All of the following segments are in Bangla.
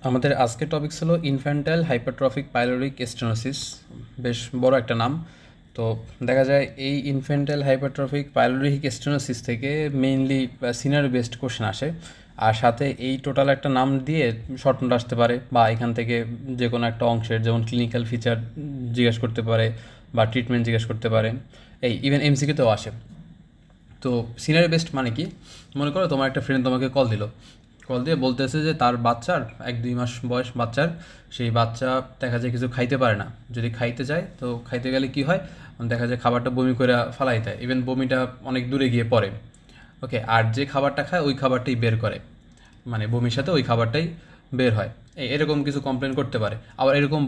আমাদের আজকের টপিক ছিল ইনফ্যান্টাইল হাইপারট্রফিক পাইলোরিক স্টেনোসিস। বেশ বড় একটা নাম। তো দেখা যায় এই ইনফ্যান্টাইল হাইপারট্রফিক পাইলোরিক স্টেনোসিস থেকে মেইনলি সিনারি বেসড কোশ্চেন আসে, আর সাথে এই টোটাল একটা নাম দিয়ে শর্ট নোট আসতে পারে, বা এখান থেকে যে কোনো একটা অংশের যেমন ক্লিনিক্যাল ফিচার জিজ্ঞেস করতে পারে বা ট্রিটমেন্ট জিজ্ঞেস করতে পারে, এই ইভেন এমসিকিউতেও আসে। তো সিনারি বেসড মানে কি, মনে করো তোমার একটা ফ্রেন্ড তোমাকে কল দিয়ে বলতেছে যে তার বাচ্চার 1-2 মাস বয়স বাচ্চার, সেই বাচ্চা দেখা যায় কিছু খাইতে পারে না। যদি খাইতে যায় তো খাইতে গেলে কি হয়, দেখা যায় খাবারটা বমি করে ফালাই দেয়, ইভেন বমিটা অনেক দূরে গিয়ে পড়ে। ওকে, আর যে খাবারটা খায় ওই খাবারটাই বের করে, মানে বমির সাথে ওই খাবারটাই বের হয়। এরকম কিছু কমপ্লেন করতে পারে। আবার এরকম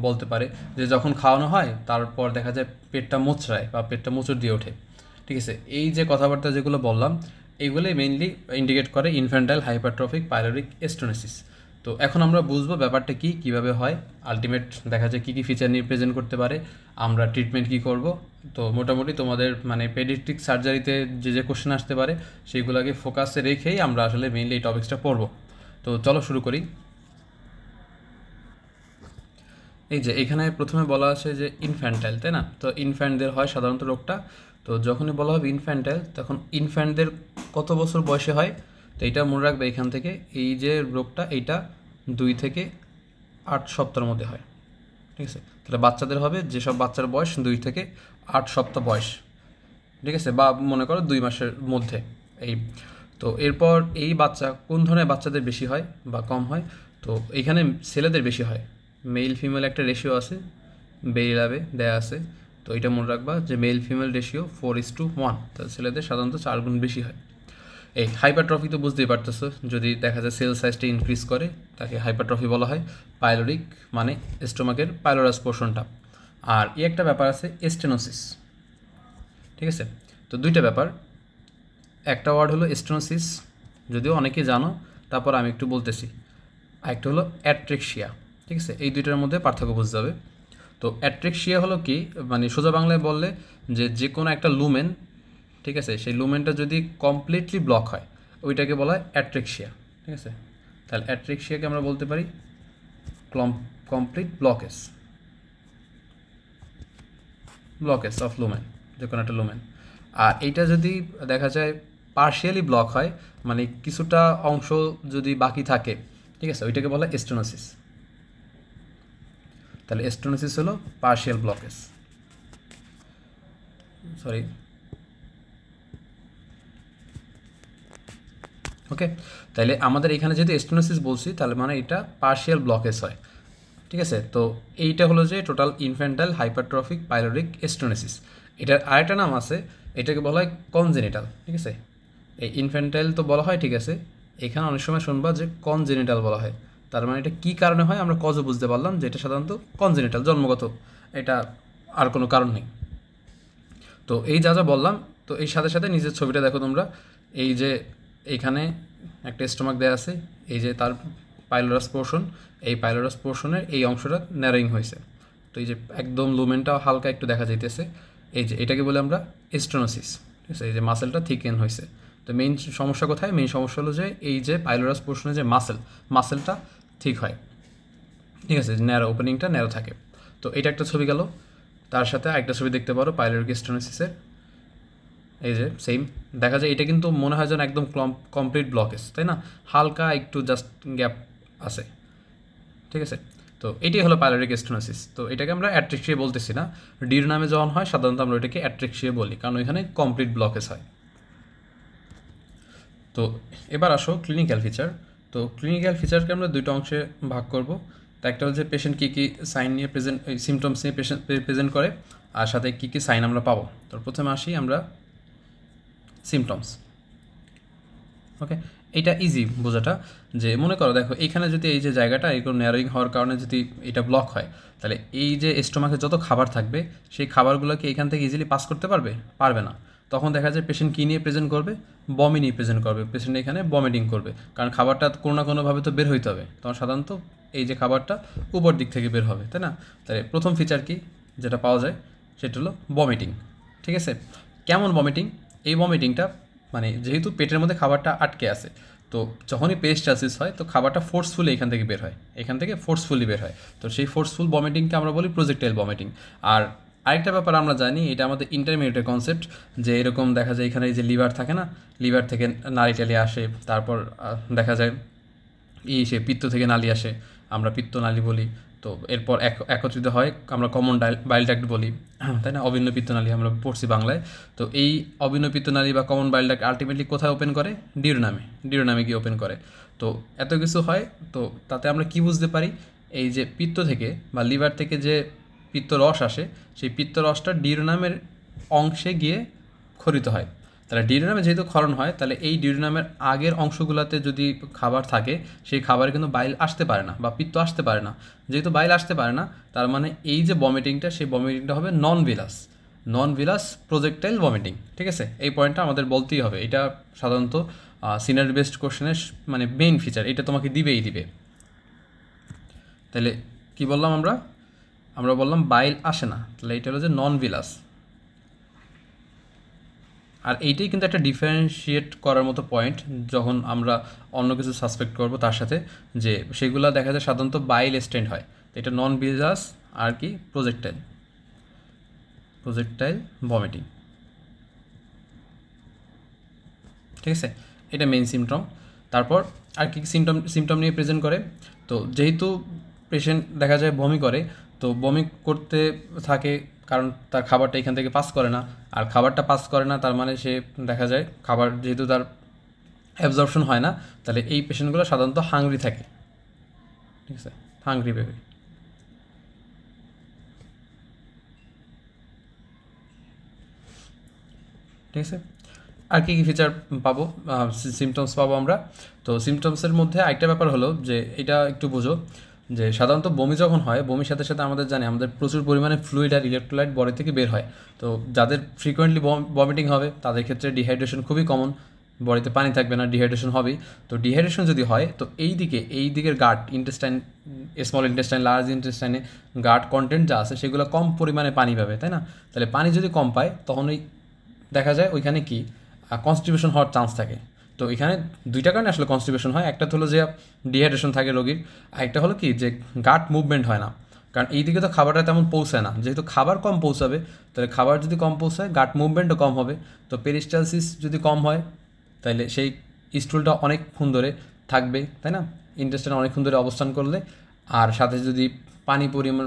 বলতে পারে যে যখন খাওয়ানো হয় তারপর দেখা যায় পেটটা মোচড়ায় বা পেটটা মোচড় দিয়ে ওঠে। ঠিক আছে, এই যে কথাবার্তা যেগুলো বললাম এইগুলোই মেইনলি ইন্ডিকেট করে ইনফ্যান্টাইল হাইপারট্রফিক পাইলোরিক স্টেনোসিস। তো এখন আমরা বুঝবো ব্যাপারটা কি, কিভাবে হয়, আলটিমেট দেখা যায় কী কী ফিচার নিয়ে প্রেজেন্ট করতে পারে, আমরা ট্রিটমেন্ট কী করব। তো মোটামুটি তোমাদের মানে পেডিয়াট্রিক সার্জারিতে যে কোশ্চেন আসতে পারে সেইগুলোকে ফোকাসে রেখেই আমরা আসলে মেইনলি এই টপিক্সটা পড়ব। তো চলো শুরু করি। এই যে এখানে প্রথমে বলা আছে যে ইনফ্যান্টাইল, তাই না? তো ইনফ্যান্টদের হয় সাধারণত রোগটা। তো যখনই বলা হবে ইনফ্যান্টাইল তখন ইনফ্যান্টদের কত বছর বয়সে হয়, তো এইটা মনে রাখবে এখান থেকে, এই যে রোগটা এইটা 2 থেকে 8 সপ্তাহের মধ্যে হয়। ঠিক আছে, তাহলে বাচ্চাদের হবে যেসব বাচ্চার বয়স 2 থেকে 8 সপ্তাহ বয়স। ঠিক আছে, বা মনে করো 2 মাসের মধ্যে। এই তো এরপর এই বাচ্চা কোন ধরনের বাচ্চাদের বেশি হয় বা কম হয়, তো এখানে ছেলেদের বেশি হয়। মেল ফিমেল একটা রেশিও আছে, বেরি ল্যাবে দেয়া আছে। তো এটা মনে রাখবা যে মেল ফিমেল রেশিও 4:1, তাহলে ছেলেদের সাধারণত 4 গুণ বেশি হয়। এই হাইপারট্রফি তো বুঝতেই পারতেছো, যদি দেখা যায় সেল সাইজটা ইনক্রিজ করে তাকে হাইপারট্রফি বলা হয়। পাইলোরিক মানে স্টোমাকের পাইলোরাস পোর্শনটা। আর একটা ব্যাপার আছে স্টেনোসিস। ঠিক আছে, তো দুইটা ব্যাপার, একটা ওয়ার্ড হলো স্টেনোসিস, যদিও অনেকে জানো, তারপর আমি একটু বলতেছি। আরেকটা হলো অ্যাট্রেক্সিয়া। ঠিক আছে, এই দুইটার মধ্যে পার্থক্য বুঝতে হবে। তো অ্যাট্রেক্সিয়া হলো কি, মানে সোজা বাংলায় বললে যে কোনো একটা লুমেন, ঠিক আছে, সেই লুমেনটা যদি কমপ্লিটলি ব্লক হয় ওইটাকে বলা হয় অ্যাট্রেক্সিয়া। ঠিক আছে, তাহলে অ্যাট্রেক্সিয়াকে আমরা বলতে পারি কমপ্লিট ব্লকেজ অফ লুমেন, যে কোনো একটা লুমেন। আর এইটা যদি দেখা যায় পার্শিয়ালি ব্লক হয়, মানে কিছুটা অংশ যদি বাকি থাকে, ঠিক আছে, ওইটাকে বলা হয় স্টেনোসিস। তাহলে স্টেনোসিস হলো পার্শিয়াল ব্লকেজ, সরি। ওকে, তাহলে আমাদের এখানে যেহেতু স্টেনোসিস বলছি তাহলে মানে এটা পার্শিয়াল ব্লকেজ হয়। ঠিক আছে, তো এইটা হলো যে total infantile hypertrophic pyloric stenosis. এটার আরেকটা নাম আছে, এটাকে বলা হয় কনজেনিটাল। ঠিক আছে, এই ইনফ্যান্টাইল তো বলা হয়, ঠিক আছে, এখানে অনেক সময় শুনবা যে কনজেনিটাল বলা হয়। তার মানে এটা কী কারণে হয় আমরা কজও বুঝতে পারলাম যে এটা সাধারণত কনজেনিটাল, জন্মগত, এটা আর কোনো কারণ নেই। তো এই যা যা বললাম, তো এই সাথে সাথে নিজের ছবিটা দেখো তোমরা, এই যে এইখানে একটা স্টোমাক দেওয়া আছে, এই যে তার পাইলোরাস পোর্শন, এই পাইলোরাস পোর্শনের এই অংশটা ন্যারোয়িং হয়েছে। তো এই যে একদম লুমেনটা হালকা একটু দেখা যাইতেছে, এই যে এটাকে বলে আমরা স্টেনোসিস। ঠিক আছে, এই যে মাসেলটা থিকেন হয়েছে। তো মেইন সমস্যা কোথায়, মেইন সমস্যা হলো যে এই যে পাইলোরাস পোর্শনের যে মাসেলটা ঠিক হয়। ঠিক আছে, ন্যারো ওপেনিংটা ন্যারো থাকে। তো এটা একটা ছবি গেল, তার সাথে একটা ছবি দেখতে পারো পাইলোরিক স্টেনোসিসের। এই যে সেম দেখা যায়, এটা কিন্তু মনে হয় যেন একদম কমপ্লিট ব্লকেজ, তাই না? হালকা একটু জাস্ট গ্যাপ আছে। ঠিক আছে, তো এটাই হলো পাইলোরিক স্টেনোসিস। তো এটাকে আমরা অ্যাট্রেক্সিয়া বলতেছি না, ডির নামে যখন হয় সাধারণত আমরা এটাকে অ্যাট্রেক্সিয়া বলি, কারণ ওইখানে কমপ্লিট ব্লকেজ হয়। তো এবার আসো ক্লিনিক্যাল ফিচার। তো ক্লিনিক্যাল ফিচারকে আমরা দুইটা অংশে ভাগ করব। তো একটা হচ্ছে পেশেন্ট কী কী সাইন নিয়ে সিমটমস নিয়ে পেশেন্ট প্রেজেন্ট করে, আর সাথে কী কী সাইন আমরা পাবো। তো প্রথমে আসি আমরা সিমটমস। ওকে, এইটা ইজি বোঝাটা, যে মনে করো দেখো এইখানে যদি এই যে জায়গাটা এরকম ন্যারোয়িং হওয়ার কারণে যদি এটা ব্লক হয়, তাহলে এই যে স্টোমাকে যত খাবার থাকবে সেই খাবারগুলোকে এখান থেকে ইজিলি পাস করতে পারবে না। তখন দেখা যায় পেশেন্ট কী নিয়ে প্রেজেন্ট করবে, বমি নিয়ে প্রেজেন্ট করবে। পেশেন্ট এখানে ভমিটিং করবে, কারণ খাবারটা কোনো না কোনোভাবে তো বের হইতে হবে। তখন সাধারণত এই যে খাবারটা উপর দিক থেকে বের হবে, তাই না? তাহলে প্রথম ফিচার কি যেটা পাওয়া যায় সেটা হলো ভমিটিং। ঠিক আছে, কেমন ভমিটিং? এই ভমিটিংটা মানে যেহেতু পেটের মধ্যে খাবারটা আটকে আছে, তো তো যখনই পেরিস্টালসিস হয় তো খাবারটা ফোর্সফুলি এখান থেকে বের হয়, এখান থেকে ফোর্সফুলি বের হয়। তো সেই ফোর্সফুল ভমিটিংকে আমরা বলি প্রজেক্টাইল ভমিটিং। আর আরেকটা ব্যাপার আমরা জানি, এটা আমাদের ইন্টারমিডিয়েটের কনসেপ্ট, যে এরকম দেখা যায় এখানে এই যে লিভার থাকে না, লিভার থেকে নালি টালি আসে, তারপর দেখা যায় সে পিত্ত থেকে নালি আসে, আমরা পিত্ত নালি বলি। তো এরপর একত্রিত হয় আমরা কমন বাইল ডাক্ট বলি, তাই না, অভিন্ন পিত্তনালী আমরা পড়ছি বাংলায়। তো এই অভিন্ন পিত্তনালী বা কমন বাইল ডাক্ট আলটিমেটলি কোথায় ওপেন করে? ডিউরোনামে গিয়ে ওপেন করে। তো এত কিছু হয়, তো তাতে আমরা কি বুঝতে পারি? এই যে পিত্ত থেকে বা লিভার থেকে যে পিত্ত রস আসে, সেই পিত্ত রসটা ডিউরোনামের অংশে গিয়ে ক্ষরিত হয়। তাহলে ডিউরোনামে যেহেতু ক্ষরণ হয়, তাহলে এই ডিউরোনামের আগের অংশগুলোতে যদি খাবার থাকে, সেই খাবারে কিন্তু বাইল আসতে পারে না বা পিত্ত আসতে পারে না। যেহেতু বাইল আসতে পারে না, তার মানে এই যে ভমিটিংটা, সেই ভমিটিংটা হবে নন ভিলাস প্রজেক্টাইল ভমিটিং। ঠিক আছে, এই পয়েন্টটা আমাদের বলতেই হবে। এটা সাধারণত সিনারি বেসড কোশ্চেনের মানে মেইন ফিচার, এটা তোমাকে দিবে। তাহলে কি বললাম আমরা বললাম বাইল আসে না, তাহলে এটা হলো যে নন ভিলাস। আর এইটাই কিন্তু একটা ডিফারেন্সিয়েট করার মতো পয়েন্ট যখন আমরা অন্য কিছু সাসপেক্ট করব তার সাথে, যে সেগুলো দেখা যায় সাধারণত বাইল স্টেন্ড হয়। তো এটা নন ভিলাস আর কি প্রজেক্টাইল ভমিটিং। ঠিক আছে, এটা মেইন সিমটম। তারপর আর কি সিমটম নিয়ে প্রেজেন্ট করে? তো যেহেতু পেশেন্ট দেখা যায় বমি করে, তো বমি করতে থাকে কারণ তার খাবারটা এখান থেকে পাস করে না। আর খাবারটা পাস করে না, তার মানে সে দেখা যায় খাবার যেহেতু তার অ্যাবজর্পশন হয় না, তাহলে এই পেশেন্টগুলো সাধারণত হাংরি থাকে। ঠিক আছে, হাংরি বেবি। ঠিক আছে, আর কি ফিচার পাবো, সিমটমস পাবো আমরা? তো সিমটমসের মধ্যে আরেকটা ব্যাপার হলো যে এটা একটু বোঝো, যে সাধারণত বমি যখন হয়, বমির সাথে সাথে আমাদের জানি আমাদের প্রচুর পরিমাণে ফ্লুইড আর ইলেকট্রোলাইট বডি থেকে বের হয়। তো যাদের ফ্রিকোয়েন্টলি ভমিটিং হবে তাদের ক্ষেত্রে ডিহাইড্রেশন খুবই কমন, বডিতে পানি থাকবে না, ডিহাইড্রেশন হবেই। তো ডিহাইড্রেশন যদি হয়, তো এই দিকের গাট ইন্টেস্টাইন, স্মল ইন্টেস্টাইন, লার্জ ইন্টেস্টাইনে গাট কন্টেন্ট যা আছে সেগুলো কম পরিমাণে পানি পাবে, তাই না? তাহলে পানি যদি কম পায়, তখন ওই দেখা যায় ওইখানে কি কনস্টিপেশন হওয়ার চান্স থাকে। তো এখানে দুইটা কারণে আসলে কনস্টিপেশন হয়। একটা হলো যে ডিহাইড্রেশন থাকে রোগীর, আর একটা হলো কি যে গাট মুভমেন্ট হয় না, কারণ এই দিকে তো খাবারটা তেমন পৌঁছায় না। যেহেতু খাবার কম পৌঁছাবে, তাহলে খাবার যদি কম পৌঁছায়, গাট মুভমেন্টও কম হবে। তো পেরিস্টালসিস যদি কম হয়, তাহলে সেই স্টুলটা অনেকক্ষণ ধরে থাকবে, তাই না? ইন্টেস্টাইনে অনেকক্ষণ ধরে অবস্থান করলে, আর সাথে যদি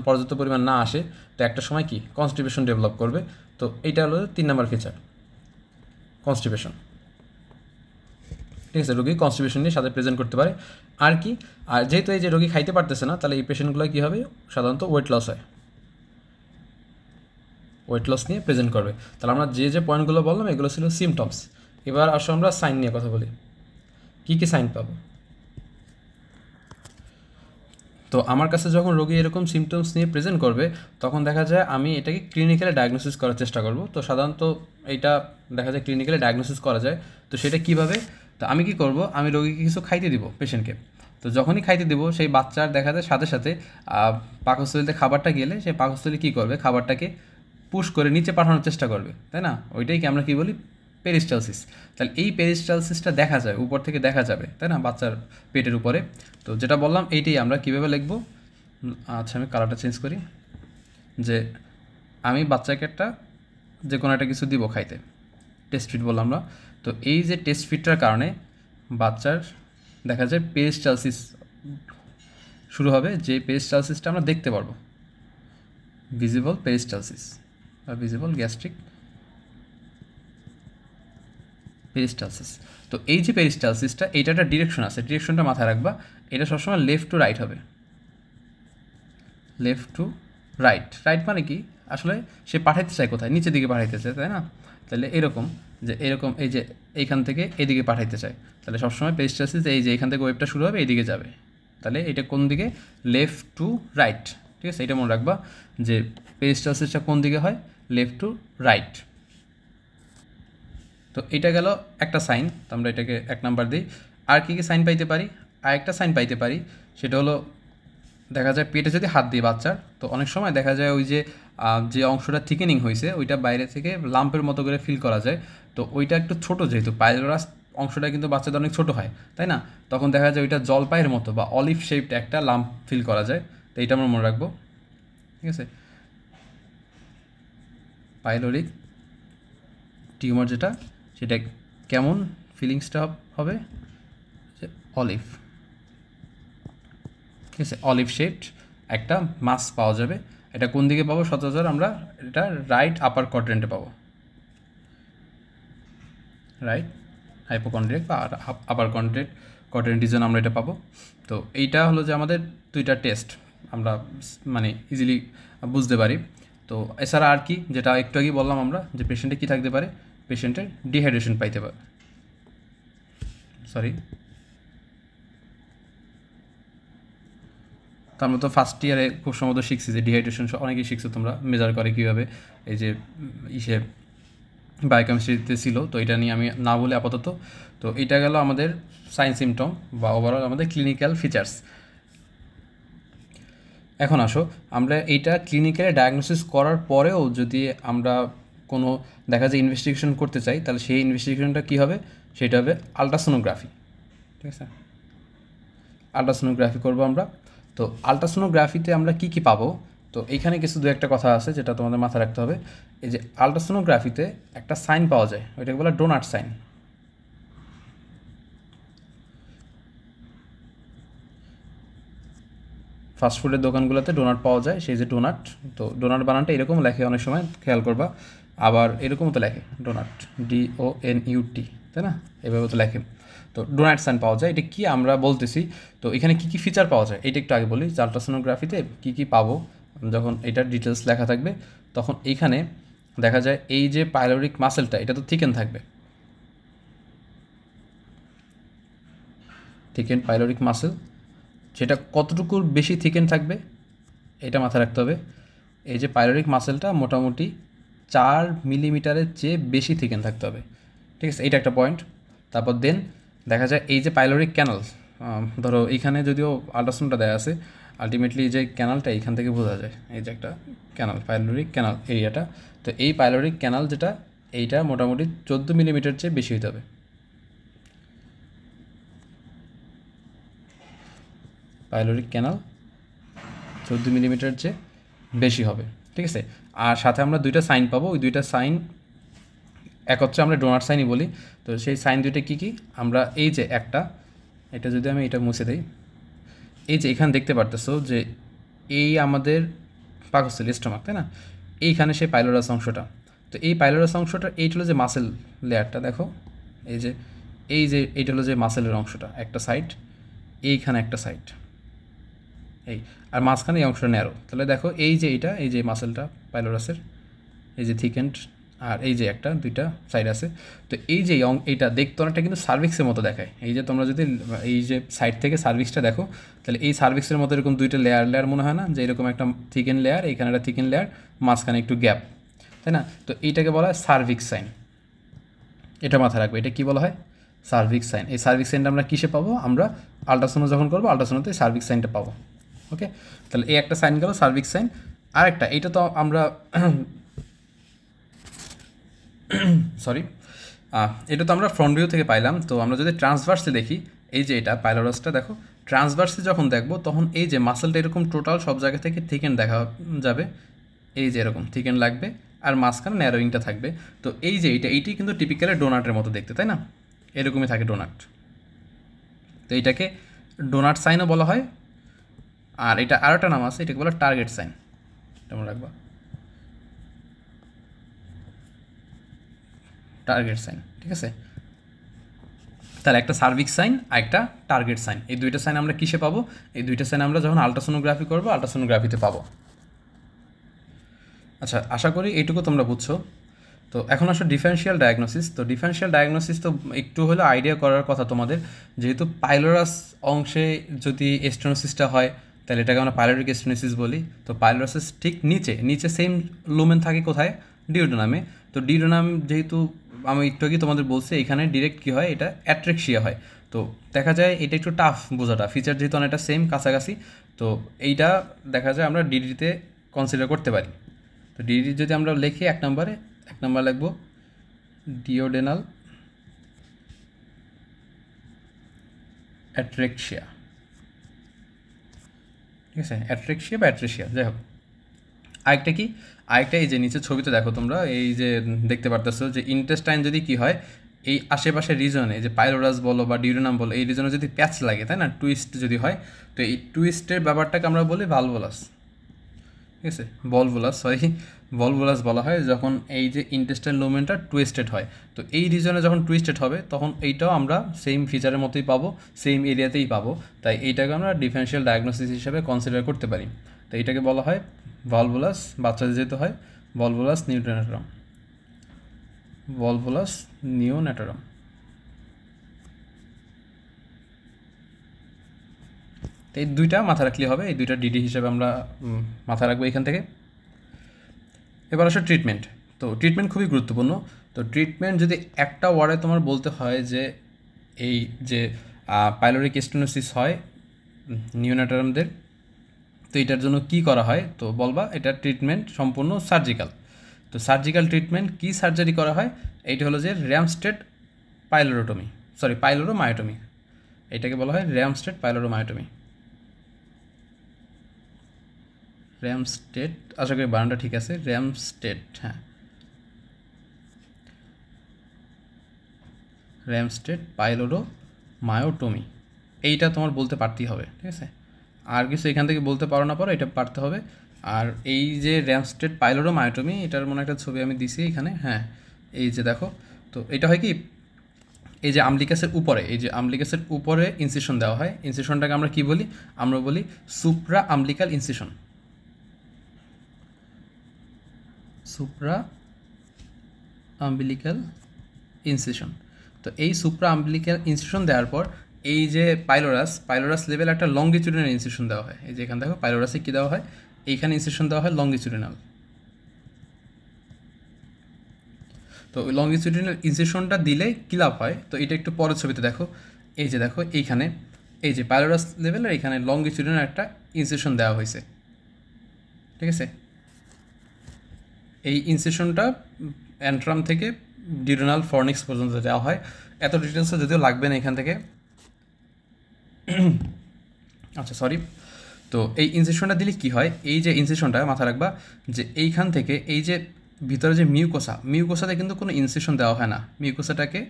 পর্যাপ্ত পরিমাণ না আসে, তো একটা সময় কি কনস্টিপেশন ডেভেলপ করবে। তো এইটা হলো 3 নাম্বার ফিচার, কনস্টিপেশন। ঠিক আছে, রোগী কনস্টিপেশন নিয়ে সাথে প্রেজেন্ট করতে পারে। আর কি, আর যেহেতু এই যে রোগী খাইতে পারতেছে না, তাহলে এই পেশেন্টগুলো কী হবে? সাধারণত ওয়েট লস হয়, ওয়েট লস নিয়ে প্রেজেন্ট করবে। তাহলে আমরা যে পয়েন্টগুলো বললাম এগুলো ছিল সিমটমস। এবার আসলে আমরা সাইন নিয়ে কথা বলি, কী কী সাইন পাবো। তো আমার কাছে যখন রোগী এরকম সিমটমস নিয়ে প্রেজেন্ট করবে, তখন দেখা যায় আমি এটাকে ক্লিনিক্যালি ডায়াগনোসিস করার চেষ্টা করব। তো সাধারণত এইটা দেখা যায় ক্লিনিক্যালি ডায়াগনোসিস করা যায়। তো সেটা কীভাবে? তো আমি কি করব, আমি রোগীকে কিছু খাইতে দিব পেশেন্টকে। তো যখনই খাইতে দিব, সেই বাচ্চার দেখা যায় সাথে সাথে পাকস্থলীতে খাবারটা গেলে সেই পাকস্থলী কী করবে, খাবারটাকে পুশ করে নিচে পাঠানোর চেষ্টা করবে, তাই না? ওইটাই কি আমরা কী বলি? পেরিস্টালসিস। তাহলে এই পেরিস্টালসিসটা দেখা যায়, উপর থেকে দেখা যাবে, তাই না, বাচ্চার পেটের উপরে। তো যেটা বললাম এইটাই আমরা কীভাবে লিখব। আচ্ছা, আমি কালারটা চেঞ্জ করি, যে আমি বাচ্চাকে যে কোনো একটা কিছু দিব খাইতে, টেস্ট ফিট বললাম আমরা। তো এই যে টেস্ট ফিটটার কারণে বাচ্চার দেখা যায় পেরিস্টালসিস শুরু হবে, যে পেরিস্টালসিসটা আমরা দেখতে পারবো, ভিজিবল পেরিস্টালসিস বা ভিজিবল গ্যাস্ট্রিক পেরিস্টালসিস। তো এই যে পেরিস্টালসিসটা, এইটা একটা ডিরেকশন আছে, ডিরেকশনটা মাথায় রাখবা। এটা সবসময় লেফট টু রাইট হবে, লেফট টু রাইট। রাইট মানে কি? আসলে সে পাঠাইতে চায় কোথায়? নিচের দিকে পাঠাইতে চায়, তাই না? তাহলে এরকম এই যে এইখান থেকে এদিকে পাঠাইতে চায়, তাহলে সবসময় পেরিস্টালসিস এই যে এইখান থেকে ওয়েবটা শুরু হবে, এইদিকে যাবে। তাহলে এটা কোন দিকে? Left to right. ঠিক আছে, এটা মনে রাখবা যে পেরিস্টালসিসটা কোন দিকে হয়? Left to right. তো এটা গেল একটা সাইন, তো আমরা এটাকে 1 নাম্বার দিই। আর কী কী সাইন পাইতে পারি? আর একটা সাইন পাইতে পারি, সেটা হলো দেখা যায় পেটে যদি হাত দিই বাচ্চার, তো অনেক সময় দেখা যায় ওই যে অংশটা থিকেনিং হয়েছে, ওইটা বাইরে থেকে লাম্পের মতো করে ফিল করা যায়। তো ওইটা একটু ছোটো, যেহেতু পাইলোরাস অংশটা কিন্তু বাচ্চাদের অনেক ছোটো হয়, তাই না? তখন দেখা যায় ওইটা জলপাইয়ের মতো বা অলিভ শেপড একটা লাম্প ফিল করা যায়। তো এইটা আমরা মনে রাখবো, ঠিক আছে? পাইলোরিক টিউমার যেটা, সেটা কেমন ফিলিংসটা হবে, যে অলিভ, ঠিক আছে? অলিভ শেপড একটা মাস পাওয়া যাবে। এটা কোন দিকে পাবো? সচরাচর আমরা এটা রাইট আপার কোয়াড্রেন্টে পাবো, রাইট হাইপোকন্ড্রিয়াক বা আপার কোয়াড্রেন্ট রিজন আমরা এটা পাবো। তো এইটা হলো যে আমাদের দুইটা টেস্ট আমরা মানে ইজিলি বুঝতে পারি। তো এছাড়া আর কি, যেটা একটু আগেই বললাম আমরা, যে পেশেন্টে কী থাকতে পারে, পেশেন্টের ডিহাইড্রেশন পাইতে পারে, সরি। তো আমরা তো ফার্স্ট ইয়ারে খুব সম্ভবত শিখছি যে ডিহাইড্রেশন, অনেকেই শিখছো তোমরা, মেজার করে কীভাবে, এই যে ইসে বায়োকেমিস্ট্রিতে ছিল। তো এটা নিয়ে আমি না বলে আপাতত, তো এটা গেল আমাদের সাইন সিমটম বা ওভারঅল আমাদের ক্লিনিক্যাল ফিচার্স। এখন আসো, আমরা এইটা ক্লিনিক্যালি ডায়াগনোসিস করার পরেও যদি আমরা কোনো দেখা যায় ইনভেস্টিগেশন করতে চাই, তাহলে সেই ইনভেস্টিগেশনটা কী হবে? সেটা হবে আলট্রাসোনোগ্রাফি, ঠিক আছে? আলট্রাসোনোগ্রাফি করবো আমরা। তো আলট্রাসোনোগ্রাফিতে আমরা কী কী পাবো? তো এইখানে কিছু দু একটা কথা আছে যেটা তোমাদের মাথায় রাখতে হবে। এই যে আলট্রাসোনোগ্রাফিতে একটা সাইন পাওয়া যায়, ওইটাকে বলে ডোনাট সাইন। ফাস্টফুডের দোকানগুলোতে ডোনাট পাওয়া যায়, সেই যে ডোনাট, তো ডোনাট বানানটা এরকম লেখে অনেক সময়, খেয়াল করবা। আবার এরকমও তো লেখে ডোনাট, DONUT, তাই না? এভাবে তো লেখে। তো ডোনাট সাইন পাওয়া যায়, এটা কি আমরা বলতেছি। তো এখানে কী কী ফিচার পাওয়া যায় এটা একটু আগে বলি, যে আলট্রাসোনোগ্রাফিতে কী কী পাবো। যখন এটার ডিটেলস লেখা থাকবে, তখন এইখানে দেখা যায় এই যে পাইলোরিক মাসেলটা, এটা তো থিকেন থাকবে, থিকেন পাইলোরিক মাসেল, সেটা কতটুকু বেশি থিকেন থাকবে এটা মাথায় রাখতে হবে। এই যে পাইলোরিক মাসেলটা মোটামুটি 4 মিলিমিটারের চেয়ে বেশি থিকেন থাকতে হবে, ঠিক আছে? এইটা একটা পয়েন্ট। তারপর দেন দেখা যায় এই যে পাইলোরিক ক্যানাল, ধরো এইখানে যদিও আল্ট্রাসাউন্ডটা দেওয়া আছে, আলটিমেটলি যে ক্যানালটা এইখান থেকে বোঝা যায়, এই যে একটা ক্যানাল, পাইলোরিক ক্যানাল এরিয়াটা। তো এই পাইলোরিক ক্যানাল যেটা, এইটা মোটামুটি 14 মিলিমিটার চেয়ে বেশি হতে হবে। পাইলোরিক ক্যানাল 14 মিলিমিটার চেয়ে বেশি হবে, ঠিক আছে? আর সাথে আমরা দুইটা সাইন পাবো, ওই দুইটা সাইন এক হচ্ছে আমরা ডোনাট সাইনই বলি। তো সেই সাইন দুইটা কী কী, আমরা এই যে একটা, এটা যদি আমি এটা মুছে দিই, এই যে এখানে দেখতে পারতেছো যে এই আমাদের পাকস্থলী স্টোমাক, তাই না? এইখানে সেই পাইলোরাস অংশটা। তো এই পাইলোরাস অংশটা, এইটা হলো যে মাসেল লেয়ারটা, দেখো এই যে এইটা হলো যে মাসেলের অংশটা, একটা সাইড, এইখানে একটা সাইড, এই আর মাঝখানে এই অংশটা ন্যারো। তাহলে দেখো এই যে এইটা, এই যে মাসেলটা পাইলোরাসের, এই যে থিকেন্ড, আর এই যে একটা দুইটা সাইড আছে। তো এই যে এইটা দেখতে অনেকটা কিন্তু সার্ভিক্সের মতো দেখায়। এই যে তোমরা যদি এই যে সাইড থেকে সার্ভিক্সটা দেখো, তাহলে এই সার্ভিক্সের মতো এরকম দুইটা লেয়ার মনে হয় না, যে এরকম একটা থিকেন লেয়ার, এখানে একটা থিকেন লেয়ার, মাঝখানে একটু গ্যাপ, তাই না? তো এইটাকে বলা হয় সার্ভিক্স সাইন। এটা মাথায় রাখবে, এটা কী বলা হয়? Cervix sign. এই সার্ভিক্স সাইনটা আমরা কিসে পাবো? আমরা আলট্রাসাউন্ড যখন করবো, আলট্রাসাউন্ডতে সার্ভিক্স সাইনটা পাবো। ওকে, তাহলে এই একটা সাইন গেল সার্ভিক্স সাইন। আরেকটা, এইটা তো আমরা সরি, এটা তো আমরা ফ্রন্ট ভিউ থেকে পাইলাম। তো আমরা যদি ট্রান্সভার্সে দেখি, এই যে এটা পাইলোরাসটা দেখো, ট্রান্সভার্সে যখন দেখবো, তখন এই যে মাসেলটা এরকম টোটাল সব জায়গা থেকে থিকেন দেখা যাবে, এই যে এরকম থিকেন লাগবে, আর মাঝখানে ন্যারোয়িংটা থাকবে। তো এই যে এইটাই কিন্তু টিপিক্যালি ডোনাটের মতো দেখতে, তাই না? এরকমই থাকে ডোনাট। তো এইটাকে ডোনাট সাইনও বলা হয়। আর এটা আরও একটা নাম আছে, এটাকে বলা টার্গেট সাইন, এটা মনে রাখবা, টার্গেট সাইন, ঠিক আছে? তাহলে একটা সার্ভিক্স সাইন আর একটা টার্গেট সাইন, এই দুইটা সাইন আমরা কিসে পাবো? এই দুইটা সাইন আমরা যখন আলট্রাসোনোগ্রাফি করবো, আলট্রাসোনোগ্রাফিতে পাবো। আচ্ছা, আশা করি এইটুকু তোমরা বুঝছো। তো এখন আসো ডিফারেন্সিয়াল ডায়াগনোসিস। তো ডিফারেন্সিয়াল ডায়াগনোসিস তো একটু হলেও আইডিয়া করার কথা তোমাদের, যেহেতু পাইলোরাস অংশে যদি স্টেনোসিসটা হয়, তাহলে এটাকে আমরা পাইলোরিক স্টেনোসিস বলি। তো পাইলোরাসের ঠিক নিচে সেম লুমেন থাকে কোথায়? ডিওডোনামে। তো ডিওডোনাম যেহেতু আমি একটু আগে তোমাদের বলছি, এখানে ডিরেক্ট কী হয়, এটা অ্যাট্রেক্সিয়া হয়। তো দেখা যায় এটা একটু টাফ বোঝাটা, ফিচার যেহেতু অনেকটা সেম কাছাকাছি। তো এইটা দেখা যায় আমরা ডিডিতে কনসিডার করতে পারি। তো ডিডি যদি আমরা লিখি, এক নম্বর লিখবো ডিওডেনাল অ্যাট্রেক্সিয়া, ঠিক আছে, অ্যাট্রেক্সিয়া বা অ্যাট্রেসিয়া, যাই হোক। আরেকটা কি, আরেকটা এই যে নিচে ছবিতে দেখো তোমরা, এই যে দেখতে পারতেছো যে ইন্টেস্টাইন যদি কি হয়, এই আশেপাশের রিজনে যে পাইলোরাস বলো বা ডিউরেনাম বলো, এই রিজনে যদি প্যাচ লাগে, তাই না, টুইস্ট যদি হয়, তো এই টুইস্টের ব্যাপারটাকে আমরা বলি ভালভুলাস, ঠিক আছে, ভলভুলাস বলা হয় যখন এই যে ইন্টেস্টাইন লুমেনটা টুইস্টেড হয়। তো এই রিজনে যখন টুইস্টেড হবে তখন এইটাও আমরা সেম ফিচারের মতোই পাবো, সেম এরিয়াতেই পাবো, তাই এইটাকে আমরা ডিফারেন্সিয়াল ডায়াগনোসিস হিসেবে কনসিডার করতে পারি। তো এইটাকে বলা হয় ভলভুলাস, বাচ্চাদের যেতে হয় ভলভুলাস নিউটোনেটারাম, ভলভুলাস নিওনেটারাম। তো এই দুইটা মাথা রাখলে হবে, এই দুইটা ডিডি হিসেবে আমরা মাথা রাখবো এখান থেকে। এবার আসলে ট্রিটমেন্ট। তো ট্রিটমেন্ট খুবই গুরুত্বপূর্ণ। তো ট্রিটমেন্ট যদি একটা ওয়ার্ডে তোমার বলতে হয় যে এই যে পাইলোরিক স্টেনোসিস হয় নিওনেটারামদের, তো এটার জন্য কি করা হয়, তো বলবা এটা ট্রিটমেন্ট সম্পূর্ণ সার্জিক্যাল। তো সার্জিক্যাল ট্রিটমেন্ট কি সার্জারি করা হয়, এইটা হলো যে র্যামস্টেড পাইলোরোটমি, সরি পাইলোরোমায়োটমি, এটাকে বলা হয় র্যামস্টেড পাইলোরোমায়োটমি। র্যামস্টেড, আশা করি বানানটা ঠিক আছে, র্যামস্টেড, হ্যাঁ, র্যামস্টেড পাইলোরোমায়োটমি, এইটা তোমার বলতে পারতেই হবে, ঠিক আছে, আর কিছু এখান থেকে বলতে পারো না পারো, এটা পারতে হবে। আর এই যে র্যামস্টেড পাইলোরোমায়োটমি, এটার মনে একটা ছবি আমি দিছি এখানে, হ্যাঁ, এই যে দেখো, তো এটা হয় কি, এই যে আমলিকাসের উপরে, এই যে আমলিকাসের উপরে ইনসিশন দেওয়া হয়, ইনসিশনটাকে আমরা কি বলি, আমরা বলি supra আমলিকাল incision, supra umbilical incision. তো এই সুপ্রা আম্বিলিক্যাল ইনসিশন দেওয়ার পর এই যে পাইলোরাস লেভেল একটা লঙ্গিচুডিনাল ইনসিশন দেওয়া হয়, এই যে এখানে দেখো পাইলোরাসে কী দেওয়া হয়, এইখানে ইনসিশন দেওয়া হয় লঙ্গিচুডিনাল। তো ওই লঙ্গিচুডিনাল ইনসিশনটা দিলে কী লাভ হয়, তো এটা একটু পরের ছবিতে দেখো, এই যে দেখো এইখানে এই যে পাইলোরাস লেভেলের এখানে লঙ্গিচুডিনাল একটা ইনসিশন দেওয়া হয়েছে, ঠিক আছে। এই ইনসিশনটা অ্যান্ট্রাম থেকে ডিউরেনাল ফর্নিক্স পর্যন্ত দেওয়া হয়। এত ডিটেলসে যদিও লাগবে না এখান থেকে, আচ্ছা সরি। তো এই ইনসিশনটা দিলে কি হয়, এই যে ইনসিশনটা মাথা রাখবা যে এইখান থেকে এই যে ভিতরে যে মিউকোসাতে কিন্তু কোনো ইনসিশন দেওয়া হয় না, মিউকোসাটাকে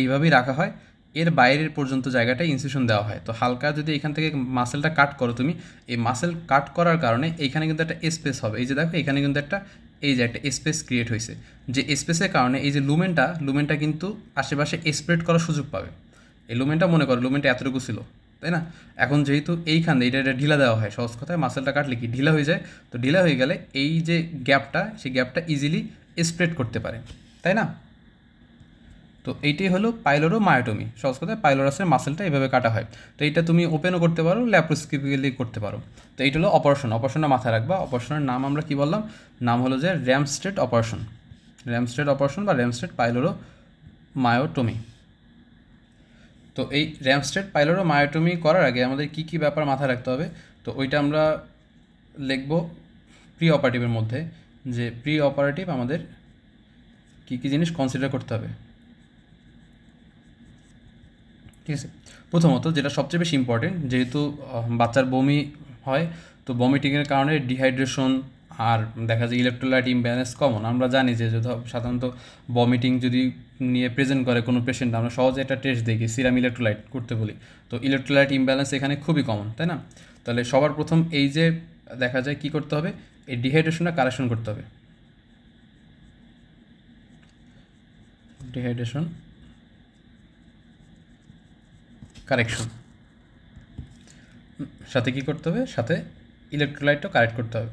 এইভাবেই রাখা হয়, এর বাইরের পর্যন্ত জায়গাটায় ইনসিশন দেওয়া হয়। তো হালকা যদি এখান থেকে মাসেলটা কাট করো তুমি, এই মাসেল কাট করার কারণে এইখানে কিন্তু একটা স্পেস হবে, এই যে দেখো এখানে কিন্তু একটা এই যে একটা স্পেস ক্রিয়েট হয়েছে, যে স্পেসের কারণে এই যে লুমেনটা কিন্তু আশেপাশে স্প্রেড করার সুযোগ পাবে। এই লুমেনটা মনে করো লুমেনটা এতটুকু ছিল, তাই না, এখন যেহেতু এইখানে এটা ঢিলা দেওয়া হয়, সহজ কথায় মাসেলটা কাটলে কি ঢিলা হয়ে যায়, তো ঢিলা হয়ে গেলে এই যে গ্যাপটা, সেই গ্যাপটা ইজিলি স্প্রেড করতে পারে, তাই না। তো এইটাই হলো পাইলোরোমায়োটমি, সহজ কথায় পাইলোরাসের মাসেলটা এভাবে কাটা হয়। তো এইটা তুমি ওপেনও করতে পারো, ল্যাপ্রোস্কোপিক্যালি করতে পারো। তো এইটা হলো অপারেশনটা মাথায় রাখবা। অপারেশনের নাম আমরা কি বললাম, নাম হলো যে র্যামস্টেড অপারেশন বা র্যামস্টেড পাইলোরোমায়োটমি। তো এই র্যামস্টেড পাইলোরোমায়োটমি করার আগে আমাদের কী কী ব্যাপার মাথায় রাখতে হবে, তো ওইটা আমরা লিখব প্রি অপারেটিভের মধ্যে, যে প্রি অপারেটিভ আমাদের কী কী জিনিস কনসিডার করতে হবে, ঠিক আছে। প্রথমত যেটা সবচেয়ে বেশি ইম্পর্টেন্ট, যেহেতু বাচ্চার বমি হয়, তো ভমিটিংয়ের কারণে ডিহাইড্রেশন আর দেখা যায় ইলেকট্রোলাইট ইমব্যালেন্স কমন। আমরা জানি যে সাধারণত ভমিটিং যদি নিয়ে প্রেজেন্ট করে কোনো পেশেন্ট, আমরা সহজে একটা টেস্ট দেখি, সিরাম ইলেকট্রোলাইট করতে বলি, তো ইলেকট্রোলাইট ইমব্যালেন্স এখানে খুবই কমন, তাই না। তাহলে সবার প্রথম এই যে দেখা যায় কী করতে হবে, এই ডিহাইড্রেশনটা কারেকশন করতে হবে, ডিহাইড্রেশন কারেকশন, সাথে কী করতে হবে, সাথে ইলেকট্রোলাইটও কারেক্ট করতে হবে।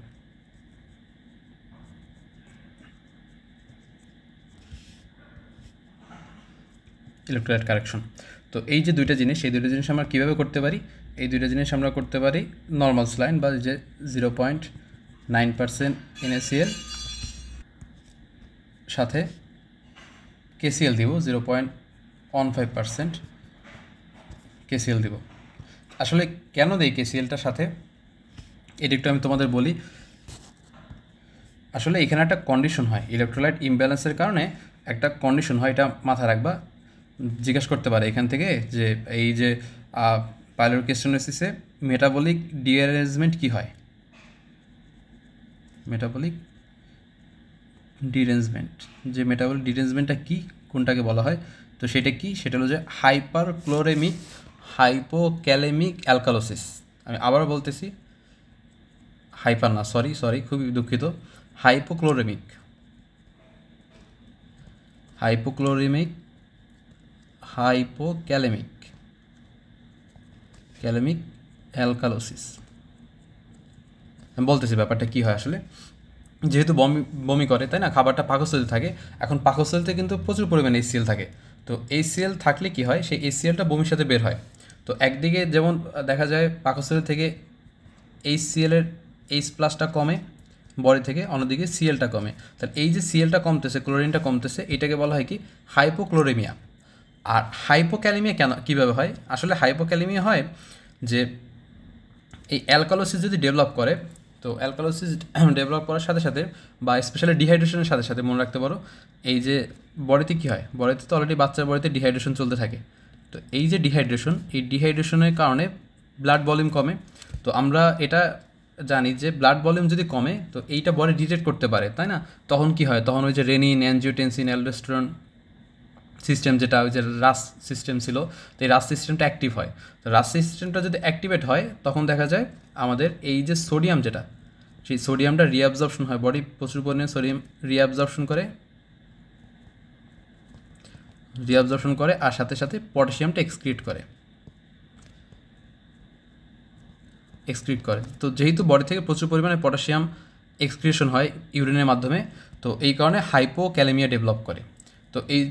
Electrolyte correction. তো এই যে দুইটা জিনিস, এই দুইটা জিনিস আমরা কীভাবে করতে পারি, এই দুইটা জিনিস আমরা করতে পারি নর্মাল স্যালাইন বা যে 0.9% NaCl সাথে KCl দিব, 0.15% KCl দিব। আসলে কেন দেই KClটার সাথে, এটা একটু আমি তোমাদের বলি। আসলে এখানে একটা কন্ডিশন হয়, ইলেকট্রোলাইট ইমব্যালেন্সের কারণে একটা কন্ডিশন হয়, এটা মাথায় রাখবা। জিজ্ঞেস করতে পারে এখান থেকে যে এই যে পাইলোকেস্টোনোসিসে মেটাবলিক ডিঅ্যারেঞ্জমেন্ট কী হয়? মেটাবলিক ডিরেঞ্জমেন্ট, যে মেটাবলিক ডিরেঞ্জমেন্টটা কী, কোনটাকে বলা হয়? তো সেটা কি? সেটা হলো যে হাইপারক্লোরেমিক হাইপোক্যালেমিক অ্যালকালোসিস। আমি আবারও বলতেছি, হাইপার না, সরি খুবই দুঃখিত, হাইপোক্লোরেমিক হাইপোক্লোরেমিক হাইপোক্যালেমিক অ্যালকালোসিস। আমি বলতেছি ব্যাপারটা কী হয় আসলে। যেহেতু বমি করে, তাই না, খাবারটা পাকস্থলীতে থাকে, এখন পাকস্থলীতে কিন্তু প্রচুর পরিমাণে HCl থাকে। তো HCl থাকলে কি হয়, সেই HClটা বমির সাথে বের হয়। তো একদিকে যেমন দেখা যায় পাকস্থলী থেকে HCl-এর H+টা কমে বডি থেকে, অন্যদিকে Cl-টা কমে। তাহলে এই যে Cl-টা কমতেছে, ক্লোরিনটা কমতেছে, এটাকে বলা হয় কি? হাইপোক্লোরেমিয়া। আর হাইপোক্যালেমিয়া কীভাবে হয়? আসলে হাইপোক্যালেমিয়া হয় যে এই অ্যালকালোসিস যদি ডেভেলপ করে, তো অ্যালকালোসিস ডেভেলপ করার সাথে সাথে বা স্পেশালি ডিহাইড্রেশনের সাথে সাথে মনে রাখতে পারো, এই যে বডিতে কী হয়, বডিতে তো অলরেডি বাচ্চার বডিতে ডিহাইড্রেশন চলতে থাকে। তো এই যে ডিহাইড্রেশন, এই ডিহাইড্রেশনের কারণে ব্লাড ভলিউম কমে। তো আমরা এটা জানি যে ব্লাড ভলিউম যদি কমে, তো এইটা বডি ডিটেক্ট করতে পারে, তাই না? তখন কি হয়, তখন ওই যে রেনিন, অ্যানজিওটেনসিন, অ্যালডোস্টেরন সিস্টেম, যেটা ওই যে রাস সিস্টেম ছিল, তো এই রাস সিস্টেমটা অ্যাক্টিভ হয়। তো রাস সিস্টেমটা যদি অ্যাক্টিভেট হয়, তখন দেখা যায় আমাদের এই যে সোডিয়াম, যেটা সেই সোডিয়ামটা রিঅ্যাবজর্পশন হয়, বডি প্রচুর পরিমাণে সোডিয়াম রিঅ্যাবজর্পশন করে, আর সাথে সাথে পটাশিয়ামটা এক্সক্রিট করে। তো যেহেতু বডি থেকে প্রচুর পরিমাণে পটাশিয়াম এক্সক্রিশন হয় ইউরিনের মাধ্যমে, তো এই কারণে হাইপোক্যালেমিয়া ডেভেলপ করে। তো এই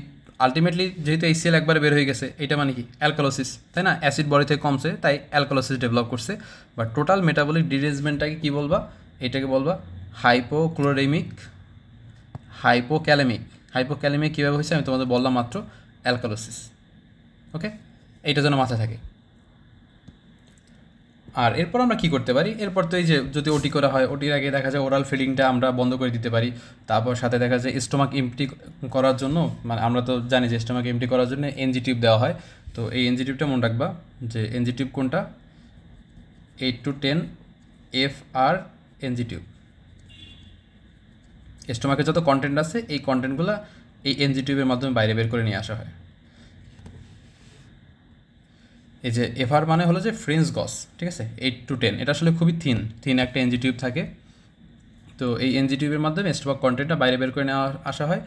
আলটিমেটলি যেহেতু HCl একবারে বের হয়ে গেছে, এটা মানে কি? অ্যালকালোসিস, তাই না? অ্যাসিড বডি থেকে কমছে, তাই অ্যালকালোসিস ডেভেলপ করছে। বা টোটাল মেটাবলিক ডিরেঞ্জমেন্টটাকে কী বলবা? এটাকে বলবা হাইপোক্লোরেমিক হাইপোক্যালেমিক কীভাবে হয়েছে আমি তোমাদের বললাম মাত্র, অ্যালকালোসিস। ওকে, এইটা যেন মাথায় থাকে। আর এরপর আমরা কি করতে পারি? এরপর তো এই যে যদি ওটি করা হয়, ওটির আগে দেখা যায় ওরাল ফিডিংটা আমরা বন্ধ করে দিতে পারি। তারপর সাথে দেখা যায় স্টোমাক এমটি করার জন্য, মানে আমরা তো জানি যে স্টোমাক এমটি করার জন্য NG টিউব দেওয়া হয়। তো এই NG টিউবটা মনে রাখবা যে NG টিউব কোনটা, 8 to 10 FR NG টিউব। স্টোমাকের যত কন্টেন্ট আছে, এই কন্টেন্টগুলো এই NG টিউবের মাধ্যমে বাইরে বের করে নিয়ে আসা হয়। এই যে FR মানে হলো যে ফ্রেঞ্চ গস, ঠিক আছে, 8 to 10, এটা আসলে খুবই থিন একটা NG টিউব থাকে। তো এই NG টিউবের মাধ্যমে স্টোমাক কন্টেন্টটা বাইরে বের করে নেওয়া আসা হয়।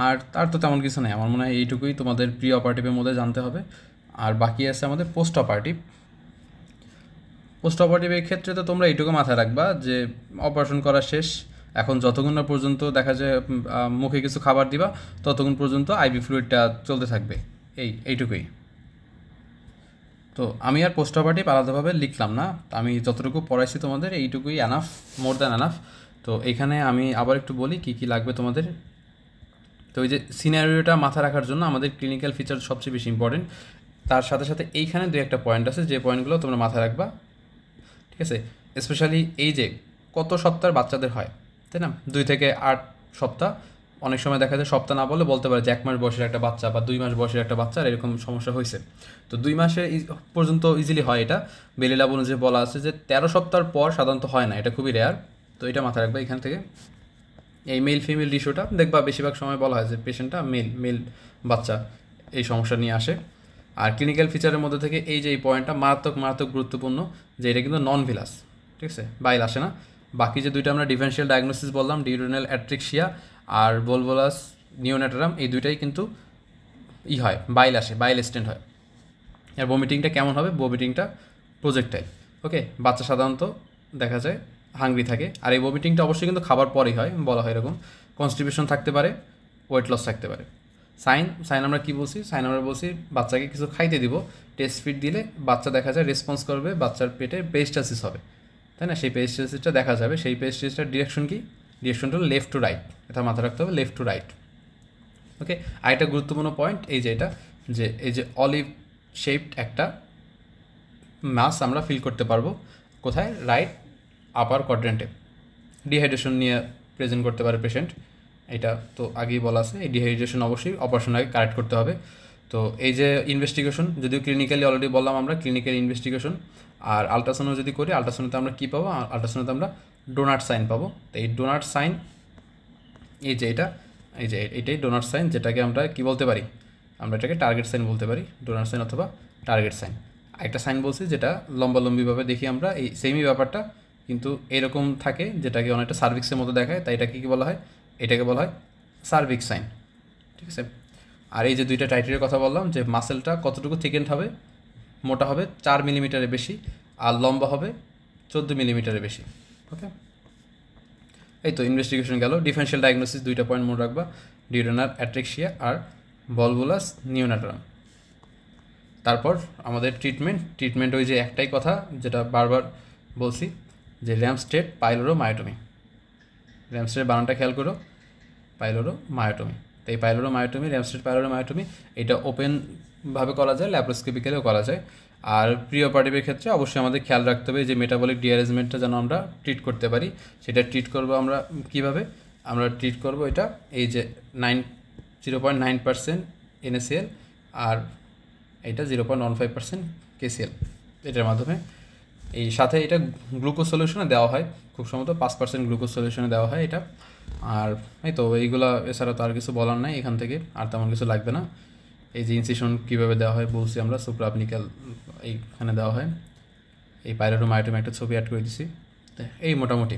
আর তার তো তেমন কিছু নেই, আমার মনে হয় এইটুকুই তোমাদের প্রি অপারেটিভের মধ্যে জানতে হবে। আর বাকি আছে আমাদের পোস্ট অপারেটিভের ক্ষেত্রে তো তোমরা এইটুকু মাথায় রাখবা যে অপারেশন করা শেষ, এখন যতক্ষণ না পর্যন্ত দেখা যায় মুখে কিছু খাবার দিবা, ততক্ষণ পর্যন্ত IV ফ্লুইডটা চলতে থাকবে, এইটুকুই। তো আমি আর পোস্ট অপারেটিভ আলাদাভাবে লিখলাম না, আমি যতটুকু পড়াইছি তোমাদের এইটুকুই এনাফ, মোর দ্যান এনাফ। তো এখানে আমি আবার একটু বলি কী কী লাগবে তোমাদের। তো এই যে সিনারিওটা মাথায় রাখার জন্য আমাদের ক্লিনিক্যাল ফিচার সবচেয়ে বেশি ইম্পর্টেন্ট। তার সাথে সাথে এইখানে দু একটা পয়েন্ট আছে, যে পয়েন্টগুলো তোমরা মাথায় রাখবা, ঠিক আছে? স্পেশালি এই যে কত সপ্তাহের বাচ্চাদের হয়, তাই না, 2 থেকে 8 সপ্তাহ, অনেক সময় দেখা যায় সপ্তাহ না বলতে পারে যে 1 মাস বয়সের একটা বাচ্চা বা 2 মাস বয়সের একটা বাচ্চার এরকম সমস্যা হয়েছে। তো 2 মাসে পর্যন্ত ইজিলি হয় এটা। বেলি ল্যাব অনুযায়ী বলা আছে যে 13 সপ্তাহের পর সাধারণত হয় না, এটা খুবই রেয়ার। তো এটা মাথায় রাখবে এখান থেকে। এই মেল ফিমেল রেশিওটা দেখবা বেশিরভাগ সময় বলা হয় যে পেশেন্টটা মেল বাচ্চা এই সমস্যা নিয়ে আসে। আর ক্লিনিক্যাল ফিচারের মধ্যে থেকে এই যে এই পয়েন্টটা মারাত্মক গুরুত্বপূর্ণ, যে এটা কিন্তু নন ভিলাস, ঠিক আছে, বাইল আসে না। বাকি যে দুইটা আমরা ডিফারেন্সিয়াল ডায়াগনোসিস বললাম, ডিউরেনাল অ্যাট্রিক্সিয়া আর বোলবোলাস নিওনেটারাম, এই দুইটাই কিন্তু হয়, বাইল আসে, বাইল স্টেন্ট হয়। আর ভমিটিংটা কেমন হবে? ভমিটিংটা প্রজেক্টাইল। ওকে, বাচ্চা সাধারণত দেখা যায় হাংরি থাকে, আর এই ভমিটিংটা অবশ্যই কিন্তু খাবার পরেই হয়, বলা হয় এরকম। কনস্টিপেশন থাকতে পারে, ওয়েট লস থাকতে পারে। সাইন আমরা কী বলছি? সাইন আমরা বলছি বাচ্চাকে কিছু খাইতে দিব, টেস্ট ফিড দিলে বাচ্চা দেখা যায় রেসপন্স করবে, বাচ্চার পেটে পেরিস্টালসিস হবে, তাই না? সেই পেরিস্টালসিসটা দেখা যাবে, সেই পেরিস্টালসিসটার ডিরেকশন কি? ডিরেকশনটা হলো লেফট টু রাইট, এটা মাথায় রাখতে হবে, লেফট টু রাইট। ওকে, আরেকটা গুরুত্বপূর্ণ পয়েন্ট এই যে এটা, যে এই যে অলিভ শেপড একটা মাস আমরা ফিল করতে পারবো কোথায়? রাইট আপার কোয়াড্রেন্টে। ডিহাইড্রেশন নিয়ে প্রেজেন্ট করতে পারে পেশেন্ট, এটা তো আগেই বলা আছে। এই ডিহাইড্রেশন অবশ্যই অপারেশন আগে কারেক্ট করতে হবে। তো এই যে ইনভেস্টিগেশন, যদিও ক্লিনিক্যালি অলরেডি বললাম আমরা ক্লিনিক্যাল ইনভেস্টিগেশন, আর আলট্রাসাউন্ড যদি করি আলট্রাসাউন্ডে আমরা কী পাবো, আলট্রাসাউন্ডে আমরা ডোনাট সাইন পাবো। তো এই ডোনাট সাইন, এই যে এইটাই ডোনাট সাইন, যেটাকে আমরা কি বলতে পারি, আমরা এটাকে টার্গেট সাইন বলতে পারি, ডোনাট সাইন অথবা টার্গেট সাইন। একটা সাইন বলছি যেটা লম্বালম্বিভাবে দেখি আমরা, এই সেমই ব্যাপারটা কিন্তু এরকম থাকে, যেটাকে অনেকটা সার্ভিক্সের মতো দেখায়, তাই এটাকে কী বলা হয়, এটাকে বলা হয় সার্ভিক্স সাইন। ঠিক আছে। আর এই যে দুইটা টাইটের কথা বললাম, যে মাসেলটা কতটুকু থিকেন্ড হবে, মোটা হবে 4 মিলিমিটারের বেশি, আর লম্বা হবে 14 মিলিমিটারের বেশি। ওকে, এই তো ইনভেস্টিগেশন গেল। ডিফারেন্সিয়াল ডায়াগনোসিস দুইটা পয়েন্ট মনে রাখবা, ডিউরেনাল অ্যাট্রেক্সিয়া আর ভলভুলাস নিওনাটারাম। তারপর আমাদের ট্রিটমেন্ট ওই যে একটাই কথা যেটা বারবার বলছি, যে র্যামস্টেড পাইলোরোমায়োটমি। র্যামস্টেড বানানটা খেয়াল করো, পাইলোরোমায়োটমি। তো এই পাইলোরোমায়োটমি, র্যামস্টেড পাইলোরোমায়োটমি, এটা ওপেনভাবে করা যায়, ল্যাপ্রোস্কোপিক্যালিও করা যায়। আর প্রি অপারেটিভের ক্ষেত্রে অবশ্যই আমাদের খেয়াল রাখতে হবে যে মেটাবলিক ডিঅ্যারেঞ্জমেন্টটা যেন আমরা ট্রিট করতে পারি। সেটা ট্রিট করবো আমরা কীভাবে, আমরা ট্রিট করবো এটা এই যে 0.9% NaCl আর এইটা 0.15% KCl, এটার মাধ্যমে। এই সাথে এটা গ্লুকোজ সলিউশনে দেওয়া হয়, খুব সম্ভবত 5% গ্লুকোজ সলিউশনে দেওয়া হয় এটা। আর এই তো এইগুলা, এছাড়া তো আর কিছু বলার নাই এখান থেকে, আর তেমন কিছু লাগবে না। এই যে ইনসিশন কীভাবে দেওয়া হয় বলছি আমরা, সুপ্রাপনিক্যাল এইখানে দেওয়া হয়। এই পাইলোরোমায়োটমি একটা ছবি অ্যাড করে দিছি, এই মোটামুটি।